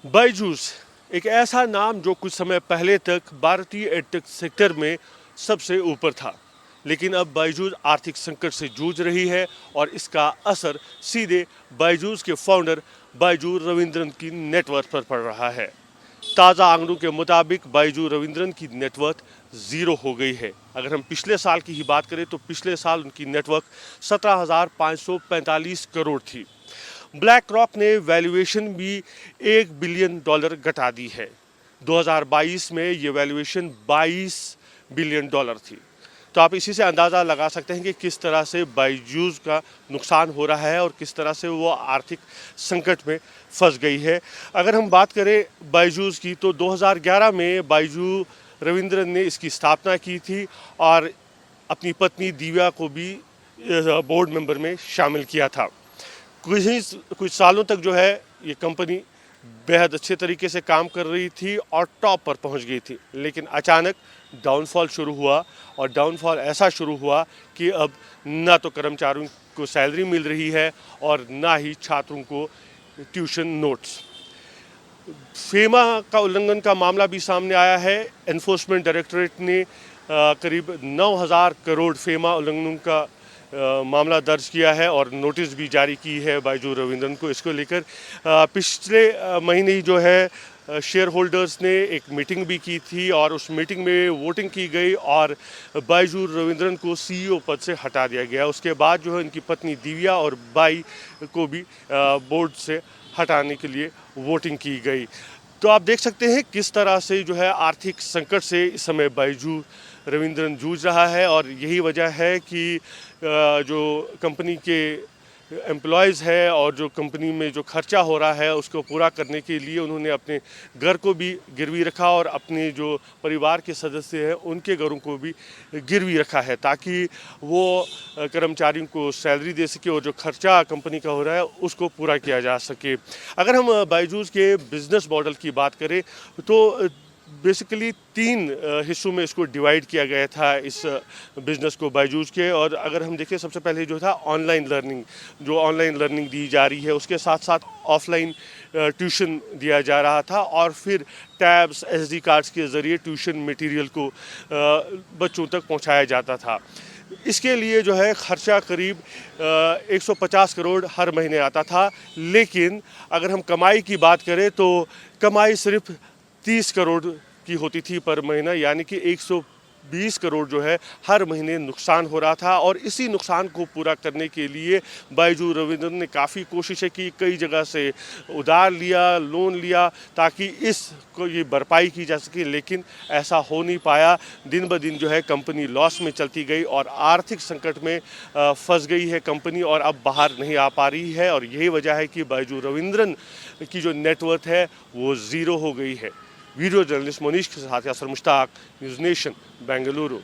बायजूस एक ऐसा नाम जो कुछ समय पहले तक भारतीय एडटेक सेक्टर में सबसे ऊपर था, लेकिन अब बायजूस आर्थिक संकट से जूझ रही है और इसका असर सीधे बायजूस के फाउंडर बायजू रविंद्रन की नेटवर्थ पर पड़ रहा है। ताज़ा आंकड़ों के मुताबिक बायजू रविंद्रन की नेटवर्थ ज़ीरो हो गई है। अगर हम पिछले साल की ही बात करें तो पिछले साल उनकी नेटवर्थ 17,545 करोड़ थी। ब्लैक रॉक ने वैल्यूएशन भी $1 बिलियन घटा दी है। 2022 में ये वैल्यूएशन $22 बिलियन थी। तो आप इसी से अंदाज़ा लगा सकते हैं कि किस तरह से बायजूस का नुकसान हो रहा है और किस तरह से वो आर्थिक संकट में फंस गई है। अगर हम बात करें बायजूस की तो 2011 में बायजू रविंद्रन ने इसकी स्थापना की थी और अपनी पत्नी दिव्या को भी बोर्ड मेंबर में शामिल किया था। कुछ सालों तक जो है ये कंपनी बेहद अच्छे तरीके से काम कर रही थी और टॉप पर पहुंच गई थी, लेकिन अचानक डाउनफॉल शुरू हुआ और डाउनफॉल ऐसा शुरू हुआ कि अब ना तो कर्मचारियों को सैलरी मिल रही है और ना ही छात्रों को ट्यूशन नोट्स। फेमा का उल्लंघन का मामला भी सामने आया है। एनफोर्समेंट डायरेक्टरेट ने करीब 9,000 करोड़ फेमा उल्लंघन का मामला दर्ज किया है और नोटिस भी जारी की है बायजू रविंद्रन को। इसको लेकर पिछले महीने ही जो है शेयर होल्डर्स ने एक मीटिंग भी की थी और उस मीटिंग में वोटिंग की गई और बायजू रविंद्रन को सीईओ पद से हटा दिया गया। उसके बाद जो है इनकी पत्नी दिव्या और बाई को भी बोर्ड से हटाने के लिए वोटिंग की गई। तो आप देख सकते हैं किस तरह से जो है आर्थिक संकट से इस समय बायजू रविंद्रन जूझ रहा है और यही वजह है कि जो कंपनी के एम्प्लॉयज़ है और जो कंपनी में जो खर्चा हो रहा है उसको पूरा करने के लिए उन्होंने अपने घर को भी गिरवी रखा और अपने जो परिवार के सदस्य हैं उनके घरों को भी गिरवी रखा है ताकि वो कर्मचारियों को सैलरी दे सके और जो खर्चा कंपनी का हो रहा है उसको पूरा किया जा सके। अगर हम बायजूस के बिज़नेस मॉडल की बात करें तो बेसिकली 3 हिस्सों में इसको डिवाइड किया गया था इस बिज़नेस को बायजूस के। और अगर हम देखें सबसे पहले जो था ऑनलाइन लर्निंग दी जा रही है, उसके साथ साथ ऑफलाइन ट्यूशन दिया जा रहा था और फिर टैब्स एसडी कार्ड्स के ज़रिए ट्यूशन मटेरियल को बच्चों तक पहुंचाया जाता था। इसके लिए जो है खर्चा करीब 150 करोड़ हर महीने आता था, लेकिन अगर हम कमाई की बात करें तो कमाई सिर्फ 30 करोड़ की होती थी पर महीना, यानी कि 120 करोड़ जो है हर महीने नुकसान हो रहा था। और इसी नुकसान को पूरा करने के लिए बायजू रविंद्रन ने काफ़ी कोशिशें की, कई जगह से उधार लिया, लोन लिया ताकि इसको ये भरपाई की जा सके, लेकिन ऐसा हो नहीं पाया। दिन ब दिन जो है कंपनी लॉस में चलती गई और आर्थिक संकट में फंस गई है कंपनी और अब बाहर नहीं आ पा रही है। और यही वजह है कि बायजू रविंद्रन की जो नेटवर्थ है वो ज़ीरो हो गई है। वीडियो जर्नलिस्ट मोनीश के साथ यासर मुश्ताक, न्यूज़ नेशन, बेंगलुरु।